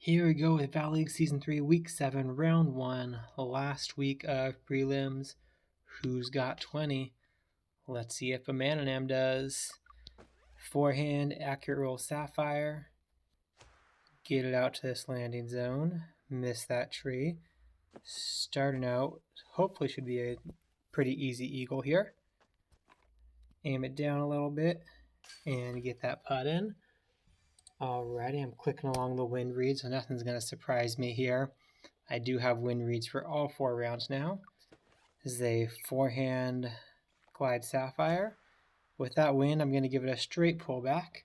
Here we go with Valleague Season 3, Week 7, Round 1, last week of prelims. Who's got 20? Let's see if a Mananam does. Forehand, accurate roll Sapphire. Get it out to this landing zone. Miss that tree. Starting out, hopefully should be a pretty easy eagle here. Aim it down a little bit and get that putt in. Alrighty, I'm clicking along the wind read, so nothing's going to surprise me here. I do have wind reads for all 4 rounds now. This is a forehand glide Sapphire. With that wind, I'm going to give it a straight pullback.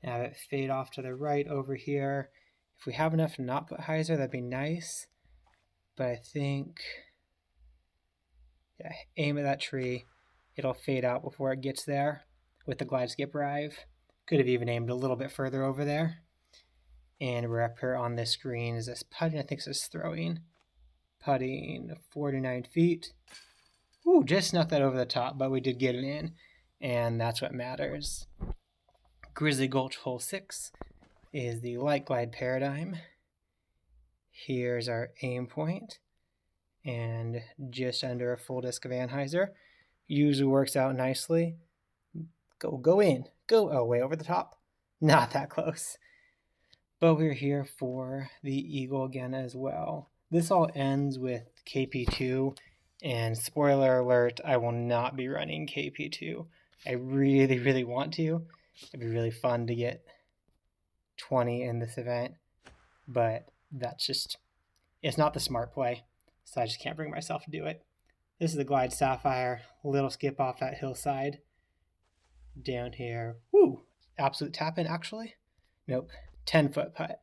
Have it fade off to the right over here. If we have enough to not put hyzer, that'd be nice. But I think, aim at that tree. It'll fade out before it gets there with the glide skip drive. Could have even aimed a little bit further over there. And we're up here on this green. Is this putting? I think this is throwing. Putting 49 feet. Ooh, just snuck that over the top, but we did get it in. And that's what matters. Grizzly Gulch hole 6 is the light glide paradigm. Here's our aim point. And just under a full disc of anhyzer. Usually works out nicely. Go in. Go. Oh, way over the top. Not that close. But we're here for the eagle again as well. This all ends with KP2. And spoiler alert, I will not be running KP2. I really, really want to. It'd be really fun to get 20 in this event. But that's just, it's not the smart play. So I just can't bring myself to do it. This is the glide Sapphire. Little skip off that hillside. Down here. Woo! Absolute tap in, actually. Nope. 10-foot putt.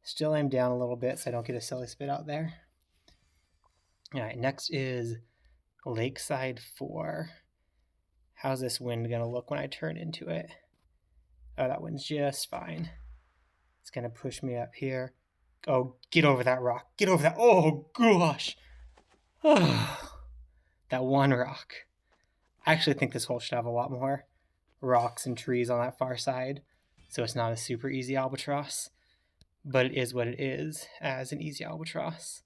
Still aim down a little bit so I don't get a silly spit out there. Alright, next is Lakeside 4. How's this wind going to look when I turn into it? Oh, that wind's just fine. It's going to push me up here. Oh, get over that rock. Get over that. Oh, gosh. Oh, that one rock. I actually think this hole should have a lot more rocks and trees on that far side, so it's not a super easy albatross, but it is what it is as an easy albatross.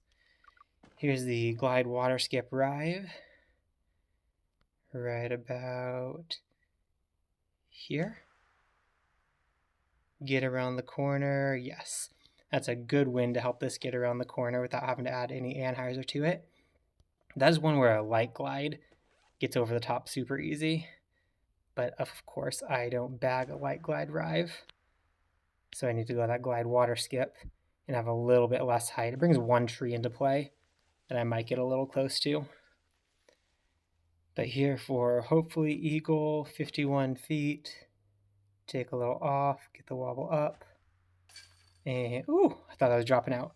Here's the glide water skip rive, right about here. Get around the corner. Yes, that's a good wind to help this get around the corner without having to add any anhyzer to it. That is one where a light glide gets over the top super easy. But of course, I don't bag a light glide rive. So I need to go that glide water skip and have a little bit less height. It brings one tree into play that I might get a little close to. But here for hopefully eagle, 51 feet. Take a little off, get the wobble up. And, ooh, I thought I was dropping out.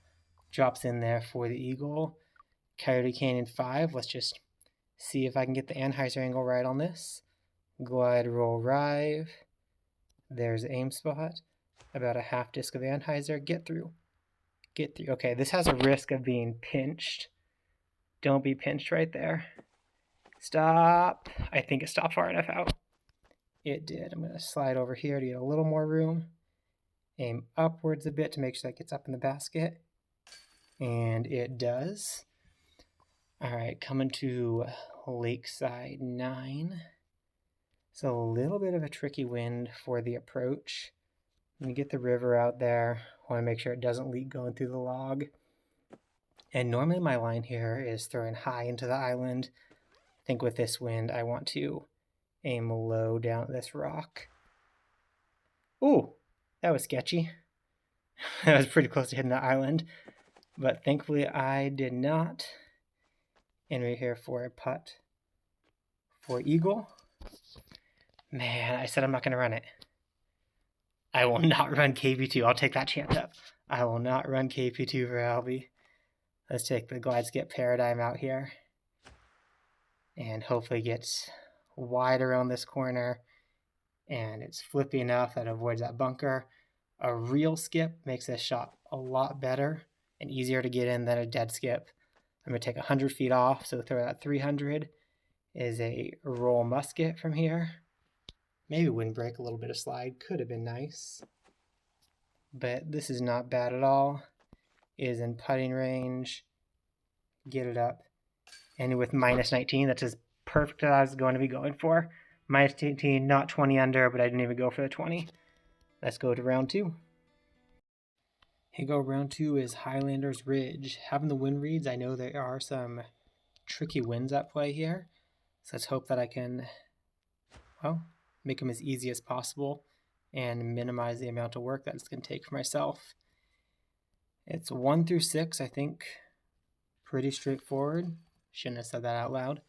Drops in there for the eagle. Coyote Canyon 5. Let's just see if I can get the anhyzer angle right on this. Glide roll rive. There's aim spot. About a half disc of anhyzer. Get through. Get through. Okay, this has a risk of being pinched. Don't be pinched right there. Stop. I think it stopped far enough out. It did. I'm going to slide over here to get a little more room. Aim upwards a bit to make sure that gets up in the basket. And it does. Alright, coming to Lakeside 9. So a little bit of a tricky wind for the approach. I'm going to get the river out there. I want to make sure it doesn't leak going through the log. And normally my line here is throwing high into the island. I think with this wind, I want to aim low down at this rock. Ooh, that was sketchy. That was pretty close to hitting the island. But thankfully I did not. And we're here for a putt for eagle. Man, I said I'm not going to run it. I will not run KP2. I'll take that chance up. I will not run KP2 for Albie. Let's take the glide skip paradigm out here. And hopefully gets wide around this corner. And it's flippy enough that it avoids that bunker. A real skip makes this shot a lot better and easier to get in than a dead skip. I'm going to take 100 feet off, so throw that 300 is a roll musket from here. Maybe windbreak, a little bit of slide. Could have been nice. but this is not bad at all. It is in putting range. Get it up. And with minus 19, that's as perfect as I was going to be going for. Minus 18, not 20 under, but I didn't even go for the 20. Let's go to round 2. Here we go, round 2 is Highlanders Ridge. Having the wind reads, I know there are some tricky winds at play here. So let's hope that I can, well, make them as easy as possible and minimize the amount of work that it's going to take for myself. It's 1 through 6, I think, pretty straightforward. Shouldn't have said that out loud.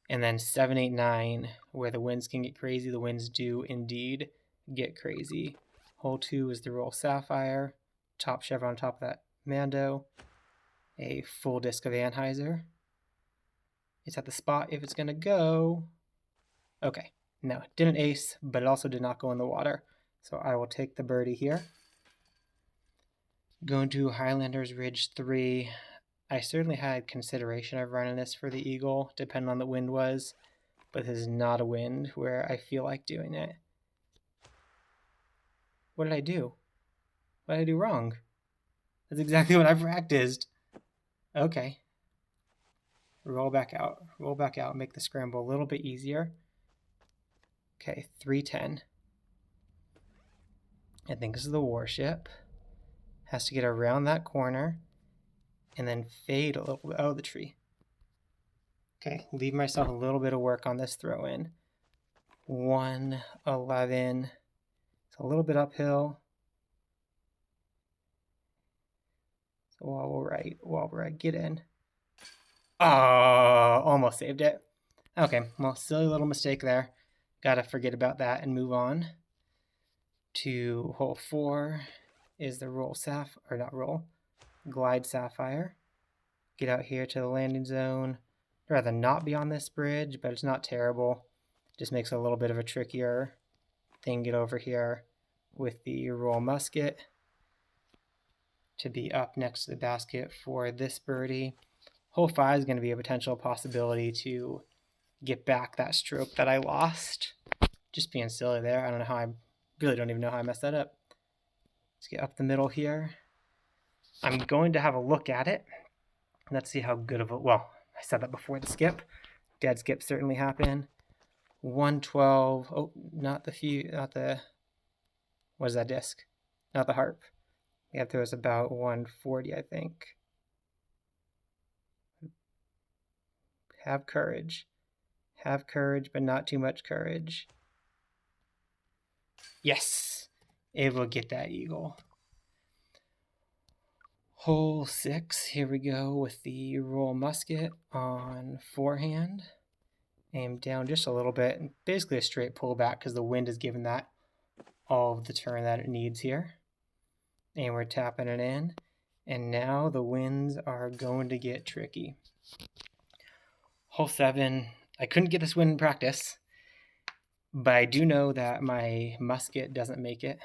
And then 7, 8, 9, where the winds can get crazy. The winds do indeed get crazy. Hole 2 is the roll sapphire. Top chevron on top of that Mando. A full disc of Anheuser. It's at the spot if it's going to go. Okay, no, it didn't ace, but it also did not go in the water. So I will take the birdie here. Going to Highlanders Ridge 3. I certainly had consideration of running this for the eagle, depending on the wind was, but this is not a wind where I feel like doing it. What did I do? What did I do wrong? That's exactly what I practiced. Okay. Roll back out. Roll back out. Make the scramble a little bit easier. Okay, 310. I think this is the warship. Has to get around that corner and then fade a little bit out of the tree. Okay, leave myself a little bit of work on this throw in. 111. It's a little bit uphill. So while we're right, get in. Oh, almost saved it. Okay, well, silly little mistake there. Gotta forget about that and move on to hole 4 is the glide sapphire. Get out here to the landing zone. I'd rather not be on this bridge, but it's not terrible. Just makes it a little bit of a trickier thing. Get over here with the roll musket to be up next to the basket for this birdie. Hole 5 is going to be a potential possibility to get back that stroke that I lost. Just being silly there. I don't know how I really don't even know how I messed that up. Let's get up the middle here. I'm going to have a look at it. Let's see how good of a, well, I said that before the skip. Dead skip certainly happened. 112. Oh, not the, what is that disc? Not the harp. Yeah, there was about 140, I think. Have courage. Have courage, but not too much courage. Yes! Able to get that eagle. Hole 6, here we go with the roll musket on forehand. Aim down just a little bit, and basically a straight pullback because the wind is giving that all of the turn that it needs here. And we're tapping it in. And now the winds are going to get tricky. Hole 7, I couldn't get this wind in practice, but I do know that my musket doesn't make it.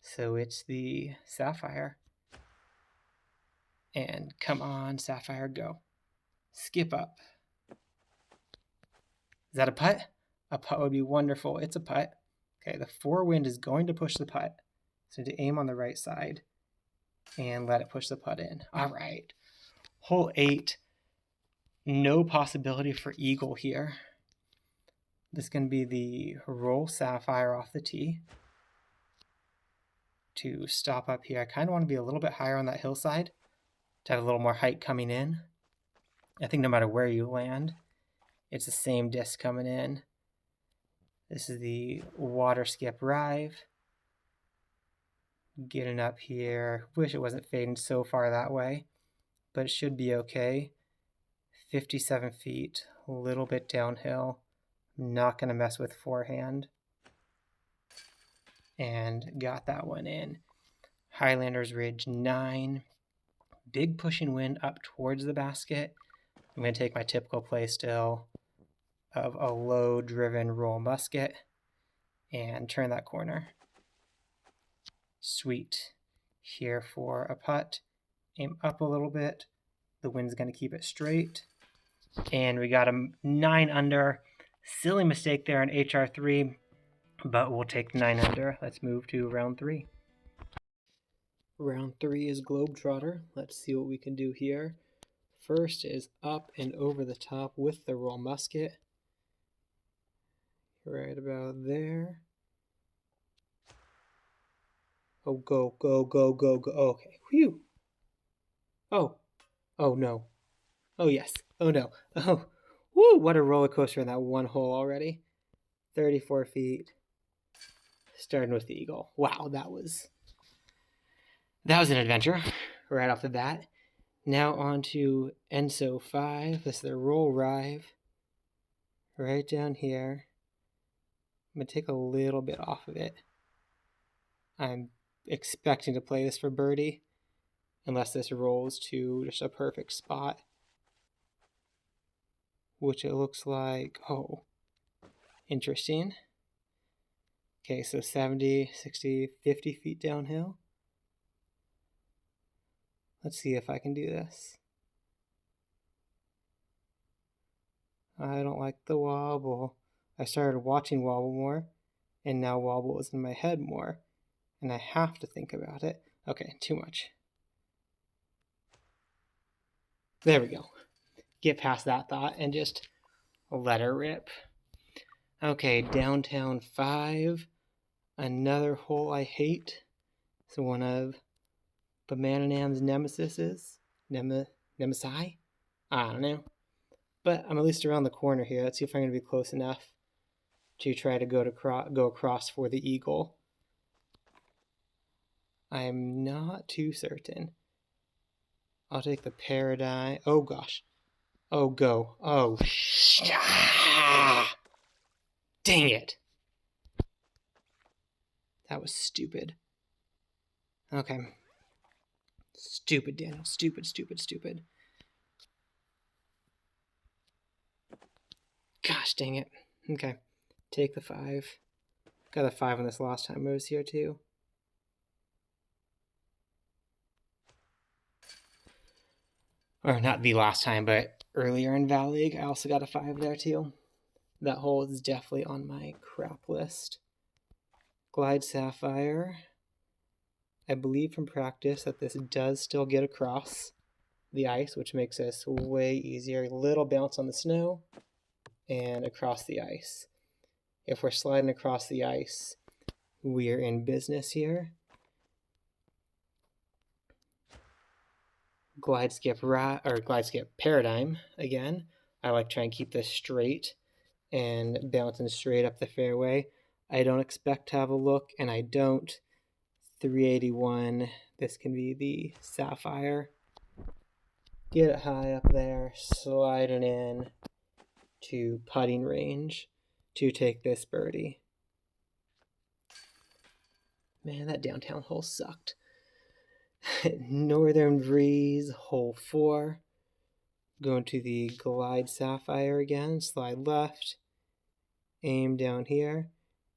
So it's the sapphire. And come on, sapphire, go. Skip up. Is that a putt? A putt would be wonderful. It's a putt. Okay, the forewind is going to push the putt. So to aim on the right side and let it push the putt in. All right. Hole 8, no possibility for eagle here. This is going to be the roll sapphire off the tee to stop up here. I kind of want to be a little bit higher on that hillside to have a little more height coming in. I think no matter where you land, it's the same disc coming in. This is the water skip rive. Getting up here. Wish it wasn't fading so far that way, but it should be okay. 57 feet, a little bit downhill. Not going to mess with forehand. And got that one in. Highlanders Ridge 9. Big pushing wind up towards the basket. I'm going to take my typical play still of a low driven roll musket and turn that corner. Sweet. Here for a putt. Aim up a little bit. The wind's going to keep it straight. And we got a 9 under. Silly mistake there on HR3, but we'll take 9 under. Let's move to round 3. Round 3 is Globetrotter. Let's see what we can do here. First is up and over the top with the roll musket. Right about there. Oh, go, go, go, go, go. Okay, whew. Oh, oh no. Oh yes, oh no. Oh, woo, what a roller coaster in that one hole already. 34 feet. Starting with the eagle. Wow, that was an adventure right off the bat. Now on to Enso 5. This is the roll rive. Right down here. I'm going to take a little bit off of it. I'm expecting to play this for birdie, unless this rolls to just a perfect spot, which it looks like. Oh, interesting. Okay, so 70, 60, 50 feet downhill. Let's see if I can do this. I don't like the wobble. I started watching wobble more, and now wobble is in my head more, and I have to think about it. Okay, too much. There we go. Get past that thought and just let her rip. Okay, downtown 5. Another hole I hate. So one of Bananam's nemesises. Nemesi? I don't know. But I'm at least around the corner here. Let's see if I'm going to be close enough to try to go across for the eagle. I'm not too certain. I'll take the paradigm. Oh gosh. Oh, go. Oh, dang it. That was stupid. Okay. Stupid, Daniel. Stupid, stupid, stupid. Gosh, dang it. Okay. Take the 5. Got a 5 on this last time I was here, too. Or not the last time, but earlier in Valleague, I also got a 5 there, too. That hole is definitely on my crap list. Glide Sapphire. I believe from practice that this does still get across the ice, which makes this way easier. A little bounce on the snow and across the ice. If we're sliding across the ice, we're in business here. Glide skip paradigm again. I like trying to keep this straight and bouncing straight up the fairway. I don't expect to have a look, and I don't. 381. This can be the Sapphire. Get it high up there, sliding in to putting range to take this birdie. Man, that downtown hole sucked. Northern Breeze, hole 4. Going to the Glide Sapphire again, slide left, aim down here,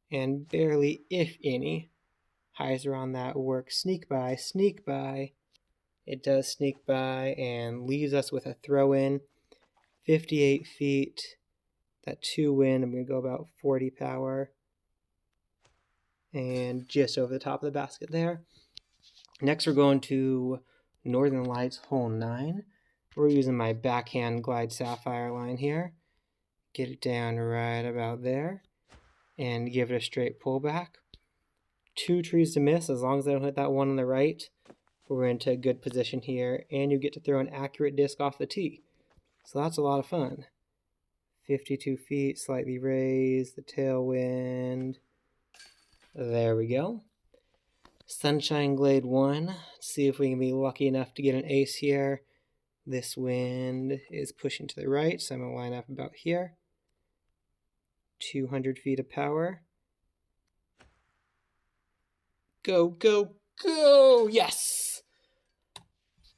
and barely, if any, hyzer on that work. Sneak by. It does sneak by and leaves us with a throw in. 58 feet. That 2 wind, I'm going to go about 40 power. And just over the top of the basket there. Next, we're going to Northern Lights, hole 9. We're using my backhand Glide Sapphire line here. Get it down right about there. And give it a straight pullback. 2 trees to miss. As long as I don't hit that one on the right, we're into a good position here. And you get to throw an accurate disc off the tee. So that's a lot of fun. 52 feet, slightly raised, the tailwind. There we go. Sunshine Glade 1. Let's see if we can be lucky enough to get an ace here. This wind is pushing to the right, so I'm going to line up about here. 200 feet of power. Go, go, go! Yes!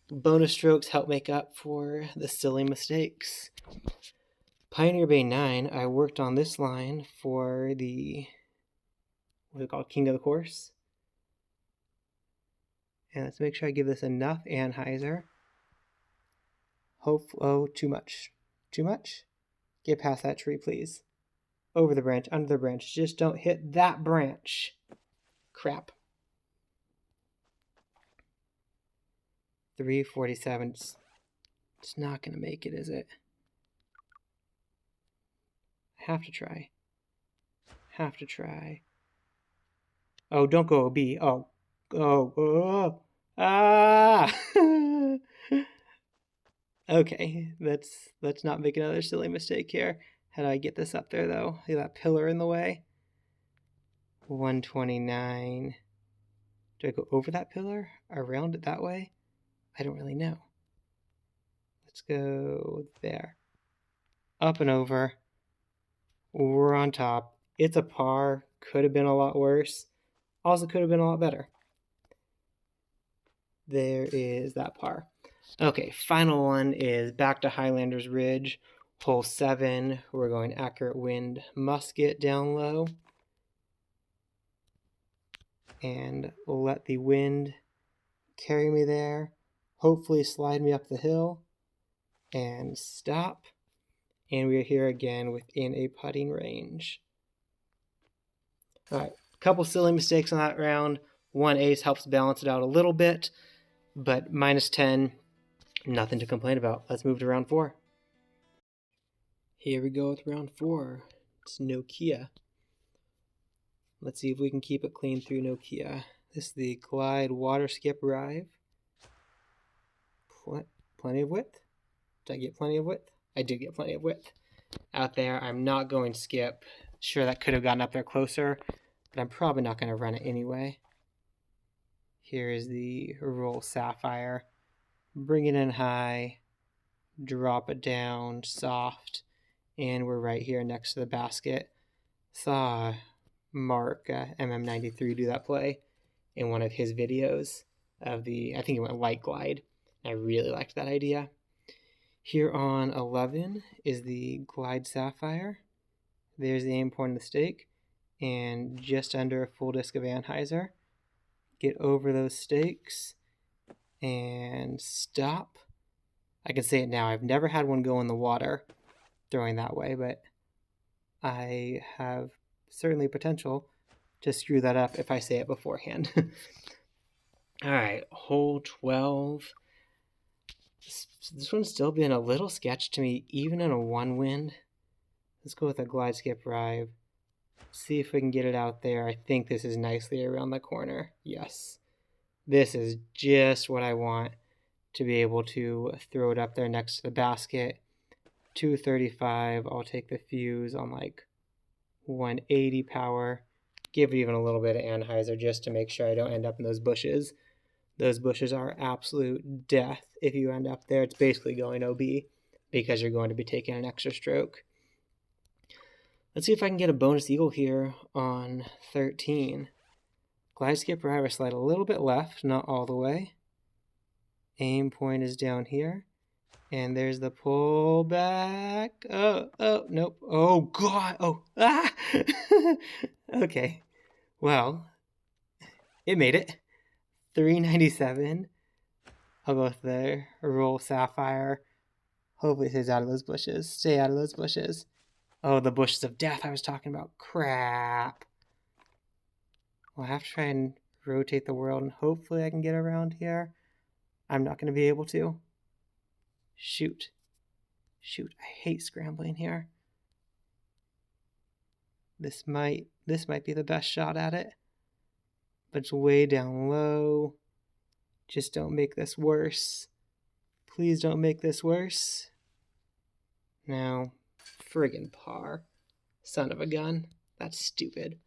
Bonus strokes help make up for the silly mistakes. Pioneer Bay 9, I worked on this line for the, what's it called, King of the Course. And let's make sure I give this enough anhyzer. Oh, too much. Too much? Get past that tree, please. Over the branch, under the branch. Just don't hit that branch. Crap. 347. It's not going to make it, is it? I have to try. Have to try. Oh, don't go OB. Oh. Ah! Okay, let's not make another silly mistake here. How do I get this up there, though? See that pillar in the way? 129. Do I go over that pillar? Around it that way? I don't really know. Let's go there. Up and over. We're on top. It's a par. Could have been a lot worse. Also could have been a lot better. There is that par. Okay, final one is back to Highlanders Ridge. Hole 7. We're going accurate wind musket down low. And let the wind carry me there. Hopefully slide me up the hill. And stop. And we are here again within a putting range. Alright, a couple silly mistakes on that round. One ace helps balance it out a little bit, but minus 10, nothing to complain about. Let's move to round 4. Here we go with round 4. It's Noia. Let's see if we can keep it clean through Noia. This is the Glide Water Skip Rive. Plenty of width. Did I get plenty of width? I did get plenty of width. Out there, I'm not going skip. Sure, that could have gotten up there closer, but I'm probably not going to run it anyway. Here is the roll sapphire. Bring it in high, drop it down soft, and we're right here next to the basket. Saw Mark MM93 do that play in one of his videos of the, I think it went light glide. I really liked that idea. Here on 11 is the Glide Sapphire. There's the aim point of the stake, and just under a full disc of Anheuser. Get over those stakes and stop. I can say it now. I've never had one go in the water throwing that way, but I have certainly potential to screw that up if I say it beforehand. All right, hole 12. This one's still been a little sketch to me, even in a 1 wind. Let's go with a glide skip rive. See if we can get it out there. I think this is nicely around the corner. Yes. This is just what I want to be able to throw it up there next to the basket. 235. I'll take the fuse on like 180 power. Give it even a little bit of Anheuser just to make sure I don't end up in those bushes. Those bushes are absolute death. If you end up there, it's basically going OB because you're going to be taking an extra stroke. Let's see if I can get a bonus eagle here on 13. Glide skip river slide a little bit left, not all the way. Aim point is down here. And there's the pull back. Oh, nope. Oh, God. Oh, ah. Okay. Well, it made it. 397. I'll go with the roll sapphire. Hopefully it stays out of those bushes. Stay out of those bushes. Oh, the bushes of death I was talking about. Crap. Well, I have to try and rotate the world, and hopefully I can get around here. I'm not going to be able to. Shoot. I hate scrambling here. This might be the best shot at it. But it's way down low. Just don't make this worse. Please don't make this worse. Now, friggin' par. Son of a gun. That's stupid.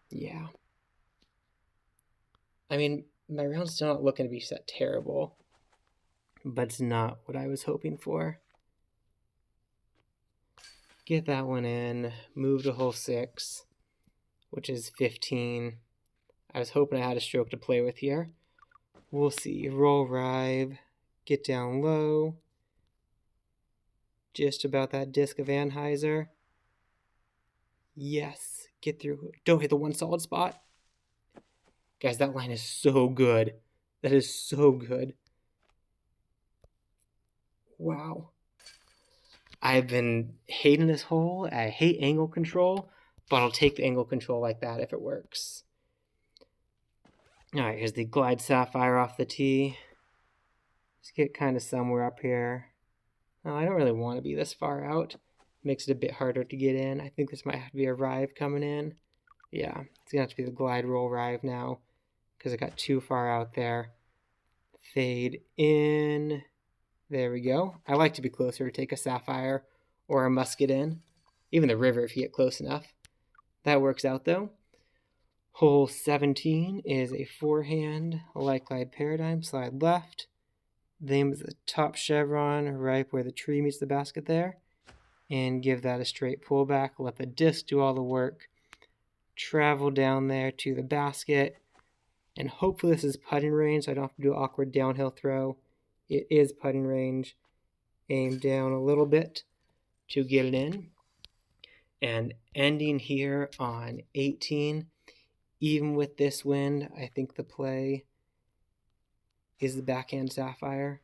Yeah. I mean, my round's still not looking to be set terrible. But it's not what I was hoping for. Get that one in. Move to hole 6, which is 15. I was hoping I had a stroke to play with here. We'll see. Roll rive. Get down low. Just about that disc of Anheuser. Yes. Get through. Don't hit the one solid spot. Guys, that line is so good. That is so good. Wow. I've been hating this hole. I hate angle control, but I'll take the angle control like that if it works. All right, here's the glide sapphire off the tee. Let's get kind of somewhere up here. Oh, I don't really want to be this far out. Makes it a bit harder to get in. I think this might have to be a rive coming in. Yeah, it's going to have to be the glide roll rive now because it got too far out there. Fade in. There we go. I like to be closer to take a sapphire or a musket in. Even the river if you get close enough. That works out though. Hole 17 is a forehand, a light glide paradigm, slide left. Aim at the top chevron right where the tree meets the basket there. And give that a straight pullback. Let the disc do all the work. Travel down there to the basket. And hopefully this is putting range so I don't have to do an awkward downhill throw. It is putting range. Aim down a little bit to get it in. And ending here on 18. Even with this wind, I think the play is the backhand sapphire.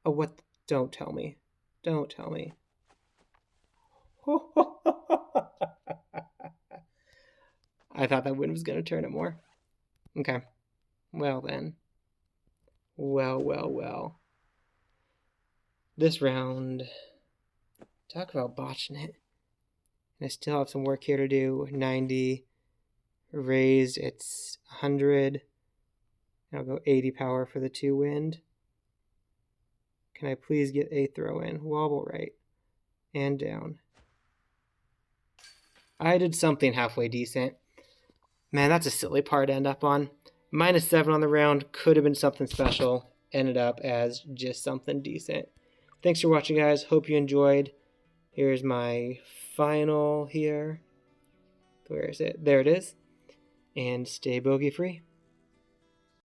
Oh, what? Don't tell me. Don't tell me. I thought that wind was going to turn it more. Okay. Well then. Well. This round, talk about botching it. And I still have some work here to do. 90. Raised, it's 100. I'll go 80 power for the 2 wind. Can I please get a throw in? Wobble right. And down. I did something halfway decent. Man, that's a silly par to end up on. -7 on the round. Could have been something special. Ended up as just something decent. Thanks for watching, guys. Hope you enjoyed. Here's my final here. Where is it? There it is. And stay bogey free.